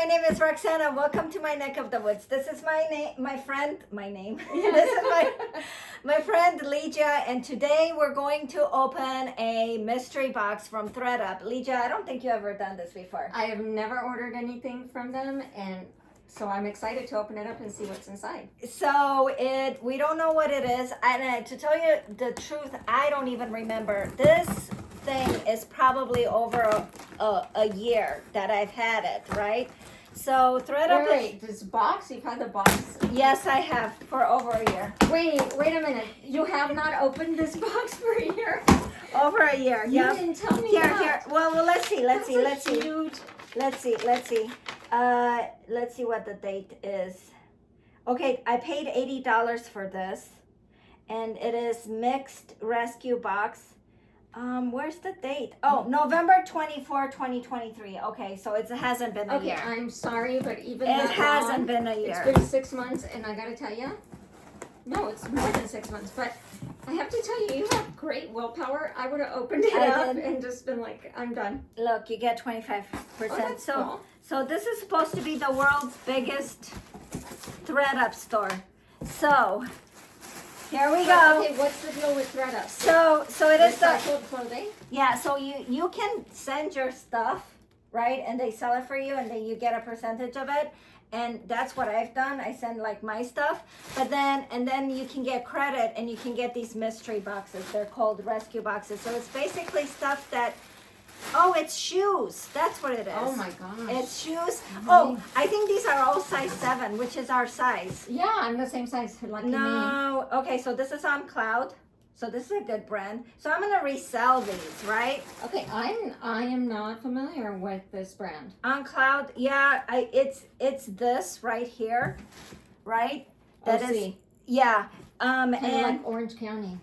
my name is Roxana. Welcome to my neck of the woods. This is my friend, this is my friend Lygia, and today we're going to open a mystery box from THREDUP. Lygia, I don't think you ever done this before. I have never ordered anything from them, and so I'm excited to open it up and see what's inside. So we don't know what it is, and to tell you the truth, I don't even remember. This thing is probably over a year that I've had it, right? So THREDUP Wait, this box? You've had the box? Yes, I have, for over a year. Wait a minute. You have not opened this box for a year? Over a year, yeah. You didn't tell me Here. that. Well, let's see. Let's see what the date is. Okay, I paid $80 for this, and it is mixed rescue box. Where's the date? Oh, November 24, 2023. Okay, so it hasn't been a year. Okay, I'm sorry, but even It that hasn't long, been a year. It's been 6 months, and I gotta tell you, no, it's more than 6 months, but I have to tell you, you have great willpower. I would have opened it up and just been like, I'm done. Look, you get 25%. That's cool. So this is supposed to be the world's biggest THREDUP store. So here we go. Okay, what's the deal with THREDUP? So it is the Recycled clothing? yeah. So you can send your stuff, right, and they sell it for you, and then you get a percentage of it. And that's what I've done. I send like my stuff, but then you can get credit, and you can get these mystery boxes. They're called rescue boxes. So it's basically stuff that. Oh, it's shoes. That's what it is. Oh my gosh. It's shoes. Oh, I think these are all size 7, which is our size. Yeah, I'm the same size like me. No. Okay, so this is on Cloud. So this is a good brand. So I'm gonna resell these, right? Okay, I am not familiar with this brand. On Cloud, yeah, it's this right here, right? That is, yeah. Kind of And like Orange County.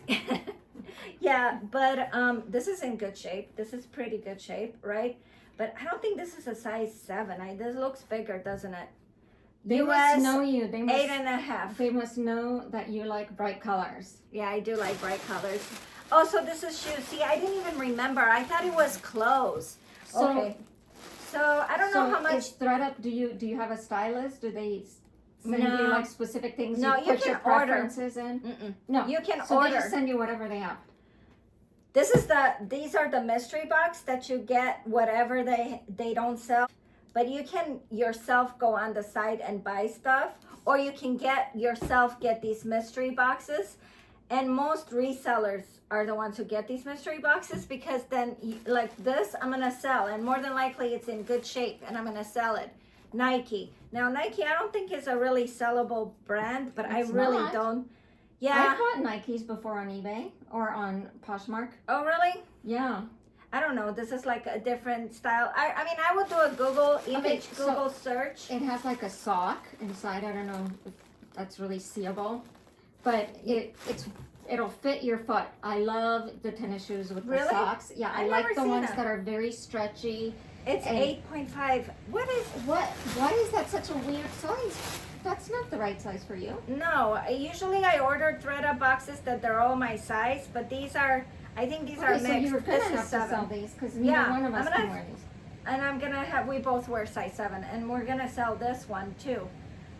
yeah, but this is in good shape. This is pretty good shape, right? But I don't think this is a size 7. This looks bigger, doesn't it? They must know you. They must 8.5. They must know that you like bright colors. Yeah, I do like bright colors. Oh, so this is shoes. See, I didn't even remember. I thought it was clothes. So, Okay. So I don't know how much. Is THREDUP, do you have a stylist? Do they send you like specific things? No, you put can your order. preferences in? Mm-mm. No, You can so order. they just send you whatever they have. These are the mystery box that you get whatever they don't sell. But you can yourself go on the site and buy stuff, or you can get these mystery boxes. And most resellers are the ones who get these mystery boxes, because then like this, I'm gonna sell, and more than likely it's in good shape, and I'm gonna sell it. Nike. Now Nike, I don't think is a really sellable brand, but I really don't. Yeah. I've bought Nikes before on eBay or on Poshmark. Oh, really? Yeah. I don't know. This is like a different style. I mean, I would do a Google image, Google search. It has like a sock inside. I don't know if that's really seeable, but it'll fit your foot. I love the tennis shoes with the socks. Yeah, I like the ones that are very stretchy. It's 8.5. Why is that such a weird size? That's not the right size for you. No, usually I order THREDUP boxes that they're all my size, but these are. I think these are mixed. So you're gonna have to 7. sell these because neither one of us can wear these. And I'm gonna have. We both wear size 7, and we're gonna sell this one too,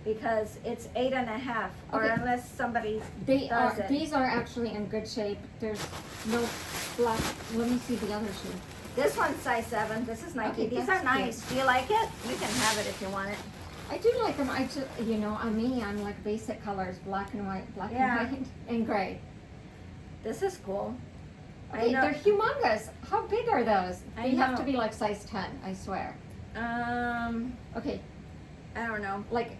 because it's 8.5. Or unless somebody does it. These are actually in good shape. There's no black. Let me see the other shoe. This one's size 7. This is Nike. Okay, these are nice. Good. Do you like it? You can have it if you want it. I do like them. I just, I'm like basic colors, black and white, and white, and gray. This is cool. Okay, they're humongous. How big are those? They have to know. be like size 10, I swear. Okay. I don't know. Like,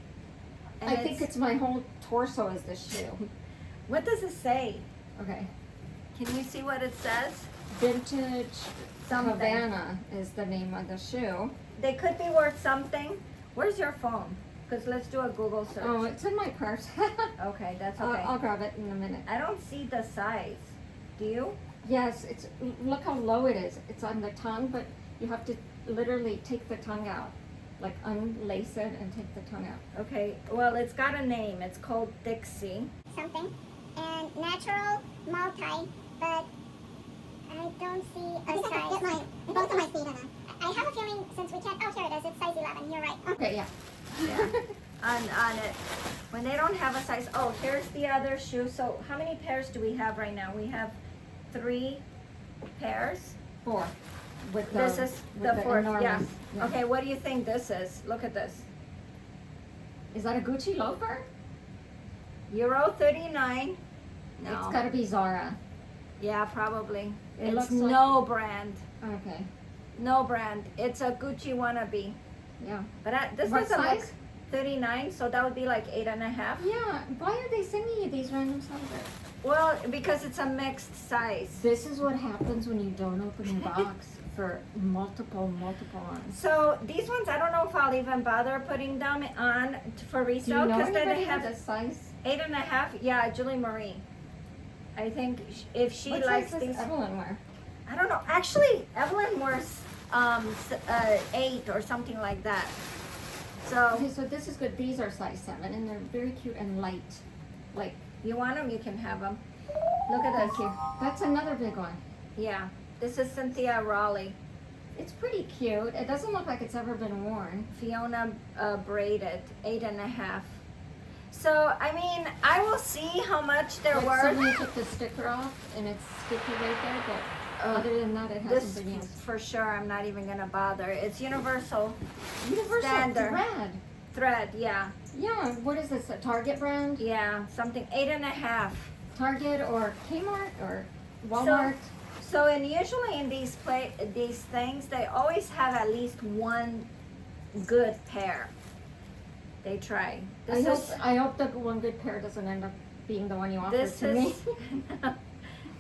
And I think it's my whole torso is this shoe. What does it say? Okay. Can you see what it says? Vintage Something. Havana is the name of the shoe. They could be worth something. Where's your phone? Because let's do a Google search. Oh, it's in my purse. Okay, that's okay. I'll grab it in a minute. I don't see the size. Do you? Yes, look how low it is. It's on the tongue, but you have to literally take the tongue out. Like unlace it and take the tongue out. Okay, well, it's got a name. It's called Dixie. Something. And natural, multi, but I don't see a size. Both of my feet are on. I have a feeling since we can't, oh here it is, it's size 11, you're right. Okay, yeah. Yeah. on it. When they don't have a size. Oh, here's the other shoe. So how many pairs do we have right now? We have 3 pairs. 4. With the, This is with the 4th. enormous, Yeah. Okay, what do you think this is? Look at this. Is that a Gucci loafer? Euro 39. No. It's gotta be Zara. Yeah, probably. It It's looks no brand. Okay. No brand. It's a Gucci wannabe. Yeah. But this What doesn't look size? 39, so that would be like 8.5. Yeah. Why are they sending you these random sizes? Well, because it's a mixed size. This is what happens when you don't open your box for multiple ones. So these ones, I don't know if I'll even bother putting them on for Do you resale know because anybody they have with a size? 8.5. Yeah, Julie Marie. I think if she What likes size does these, Evelyn wear? I don't know. Actually, Evelyn wears 8 or something like that. So Okay, so this is good. These are size 7, and they're very cute and light. Like, you want them, you can have them. Look at this. thank you. That's another big one. Yeah, this is Cynthia Raleigh. It's pretty cute. It doesn't look like it's ever been worn. Fiona braided 8.5. So I mean, I will see how much they're Like, worth. someone took the sticker off, and it's sticky right there, but other than that, it hasn't This been used. for sure. I'm not even gonna bother. It's universal Universal standard thread. thread. Yeah, Yeah, what is this, a Target brand? yeah, something 8.5. Target or Kmart or Walmart? So and usually in these things, they always have at least one good pair. They try. I hope that one good pair doesn't end up being the one you offer This to me. is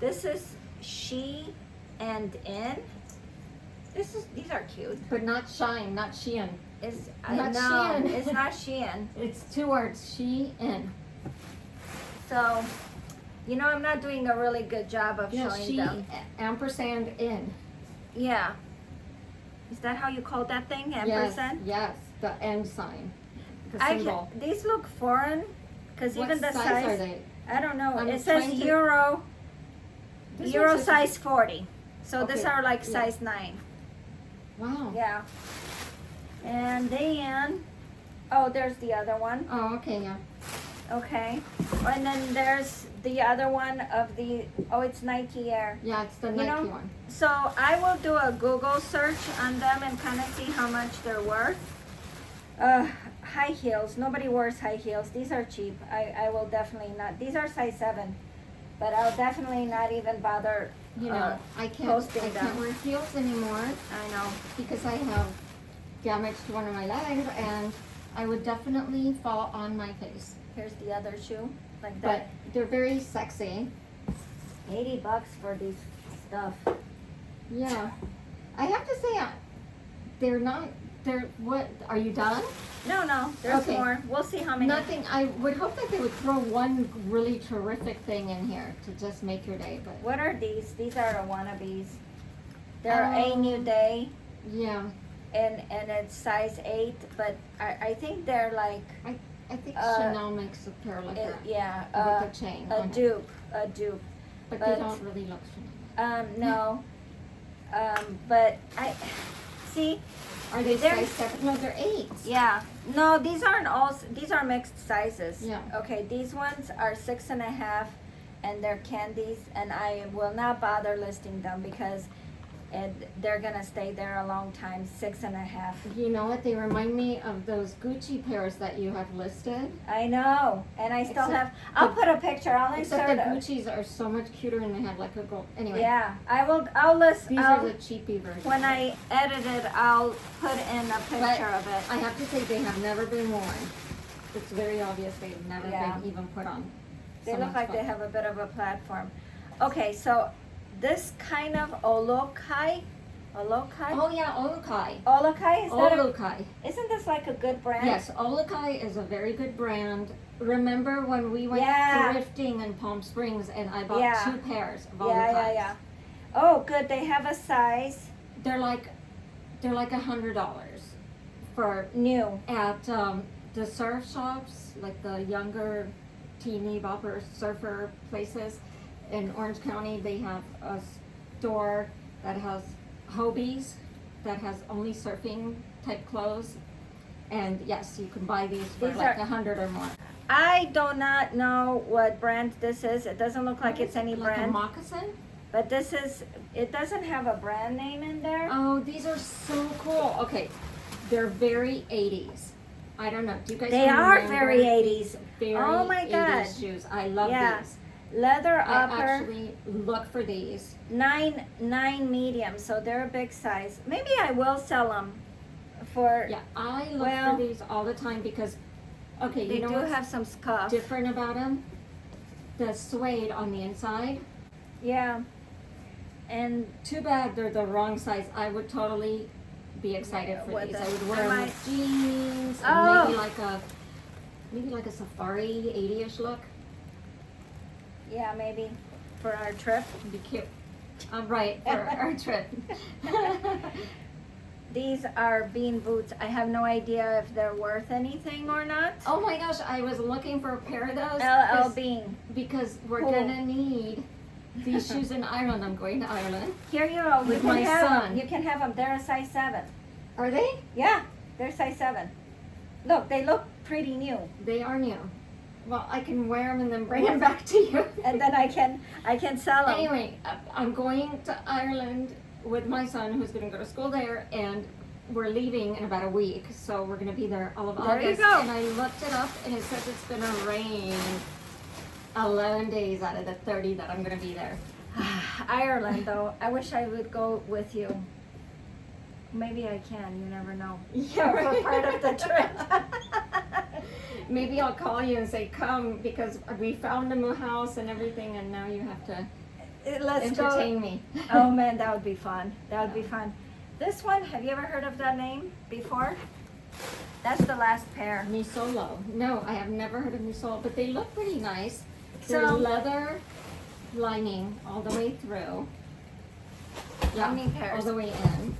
this is She and In. These are cute. But not Shine, not Shein. It's Not no, Shein. it's not Shein. It's 2 words, Shein. So, you know, I'm not doing a really good job of Yeah, showing she them. ampersand in. Yeah. Is that how you call that thing? Ampersand? Yes, the end sign. The I symbol. can, these look foreign because What even the size are they? I don't know. I'm It says trying to- Euro This Euro one says- size 40. So these Okay, are like yeah. size 9. Wow. Yeah. And then, oh, there's the other one. Oh, okay, yeah. Okay. And then there's the other one of the, oh, it's Nike Air. Yeah, it's the You Nike know, one. So I will do a Google search on them and kind of see how much they're worth. High heels. Nobody wears high heels. These are cheap. I will definitely not. These are size 7. But I'll definitely not even bother. You know, I can't posting them. wear heels anymore I know. because I have damage to one of my legs, and I would definitely fall on my face. Here's the other shoe. Like But that. they're very sexy. $80 for these stuff. Yeah. I have to say, what, are you done? No, there's Okay. more. We'll see how many. Nothing, I would hope that they would throw one really terrific thing in here to just make your day, but What are these? These are the wannabes. They're a new day, yeah. and it's size 8. But I think they're like I think Uh, Chanel makes a pair like that yeah, with a chain a on it. dupe. But but- they don't really look Chanel. No. But I see. Are they They're- size 7? No, they're 8. Yeah. No, these aren't all. These are mixed sizes. Yeah. Okay. These ones are 6.5, and they're candies, and I will not bother listing them because they're gonna stay there a long time. 6.5. You know what? They remind me of those Gucci pairs that you have listed. I know, and I still Except have. I'll the- put a picture. I'll Except insert the it. Gucci's are so much cuter and they have like a gold. Anyway, Yeah, I will. I'll list. these are the cheapy versions. When I edit it, I'll put in a picture of it. I have to say they have never been worn. It's very obvious they've never Yeah. been even put on. They So look much like fun. they have a bit of a platform. Okay, so this kind of Olokai. Oh yeah, Olukai. Olokai, is that Olukai. isn't this like a good brand? Yes, Olukai is a very good brand. Remember when we went Yeah. thrifting in Palm Springs and I bought Yeah. 2 pairs of Yeah, Olukais? yeah. Oh, good. They have a size They're like $100 for new. at the surf shops, like the younger teeny bopper surfer places in Orange County. They have a store that has Hobies, that has only surfing type clothes, And yes, you can buy these for These like are- 100 or more. I do not know what brand this is. It doesn't look like it's any like brand. a moccasin. But this is, it doesn't have a brand name in there. Oh, these are so cool. Okay, they're very 80s. I don't know. Do you guys They are remember very 80s. Very Oh my 80s God. shoes. I love Yeah. these. Leather I upper, actually look for these. 9 medium, so they're a big size. Maybe I will sell them for, Yeah, I look Well, for these all the time because, okay, they you know do what's have some scuff. different about them? The suede on the inside. Yeah. And Too bad they're the wrong size. I would totally be excited for What these. the- I would wear am them I- with jeans Oh. and maybe like a safari 80-ish look. yeah, maybe for our trip. It'd be cute. Right, for our trip. These are bean boots. I have no idea if they're worth anything or not. Oh my gosh, I was looking for a pair of those LL Bean. because we're Cool. gonna need these shoes in Ireland. I'm going to Ireland. Here you go. You With can my have son. them. You can have them. They're a size 7. Are they? Yeah, they're size 7. Look, they look pretty new. They are new. Well, I can wear them and then bring them back to you. And then I can sell them. Anyway, I'm going to Ireland with my son who's going to go to school there, and we're leaving in about a week, so we're going to be there all of There you August. go. And I looked it up, and it says it's going to rain 11 days out of the 30 that I'm going to be there. Ireland, though. I wish I would go with you. Maybe I can. You never know. Yeah, For part of the trip. Maybe I'll call you and say come because we found a new house and everything, and now you have to Let's go. entertain me. Oh man, that would be fun. That would be fun. This one, have you ever heard of that name before? That's the last pair. Mi Solo. No, I have never heard of Mi Solo, but they look pretty nice. They're So- leather lining all the way through. How many pairs? All the way in.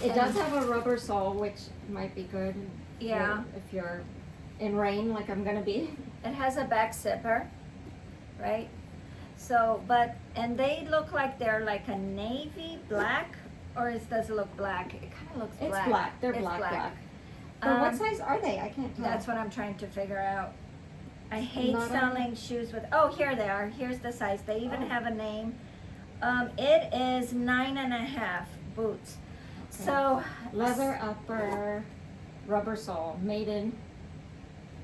It does have a rubber sole, which might be good. Yeah. If you're in rain like I'm gonna be. It has a back zipper, right? So, and they look like they're like a navy black, or does it look black? It kind of looks It's black. black. They're It's black. But what Um, size are they? I can't tell. That's what I'm trying to figure out. I hate Not selling shoes with, oh, here they are. Here's the size. They even have a name. It is 9.5 boots. Okay. So, Leather upper, rubber sole, made in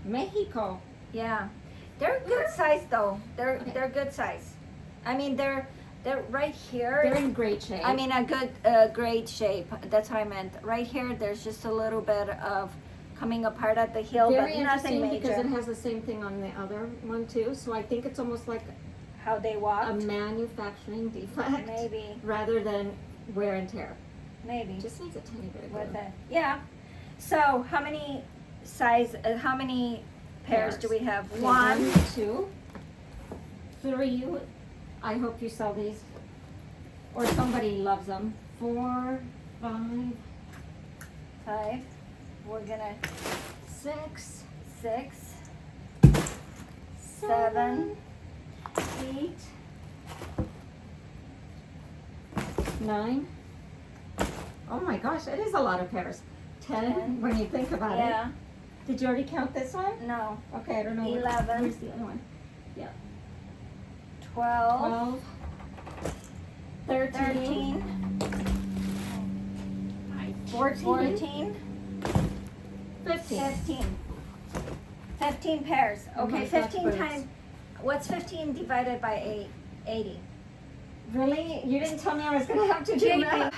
Mexico. yeah, they're good size though. They're Okay. they're good size. I mean, they're right here. They're in great shape. I mean, a good, great shape. That's what I meant. Right here, there's just a little bit of coming apart at the heel, very but nothing interesting because it major. has the same thing on the other one too. So I think it's almost like How they a walked, manufacturing defect maybe, rather than wear and tear. maybe. It just needs a tiny bit of With glue. it, yeah. So how many how many pairs do we have? Okay, 1, 2, 3. I hope you sell these, or somebody loves them. 4, 5, 5. We're gonna 6, 6, 7, 8, 9. Oh my gosh, it is a lot of pairs. 10 when you think about it. yeah, Did you already count this one? no, Okay, I don't know. 11. Where's the other one? 12, 12, 13, 14, 14, 15. 15. 15 pairs. Oh my Okay, gosh, 15 birds. times, what's 15 divided by 8? 80. Really? You didn't tell me I was going to have to do that.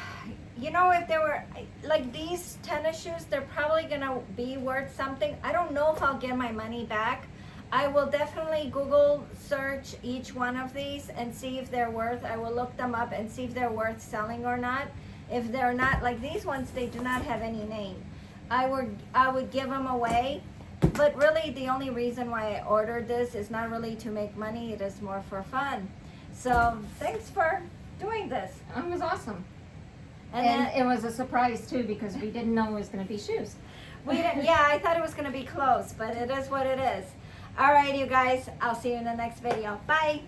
You know, if they were like these tennis shoes, they're probably gonna be worth something. I don't know if I'll get my money back. I will definitely Google search each one of these and see if they're worth. I will look them up and see if they're worth selling or not. If they're not, like these ones, they do not have any name. I would give them away. But really, the only reason why I ordered this is not really to make money. It is more for fun. So thanks for doing this. It was awesome. And And then it was a surprise too because we didn't know it was going to be shoes. we didn't, yeah, I thought it was gonna be close, but it is what it is. All right, you guys, I'll see you in the next video. Bye.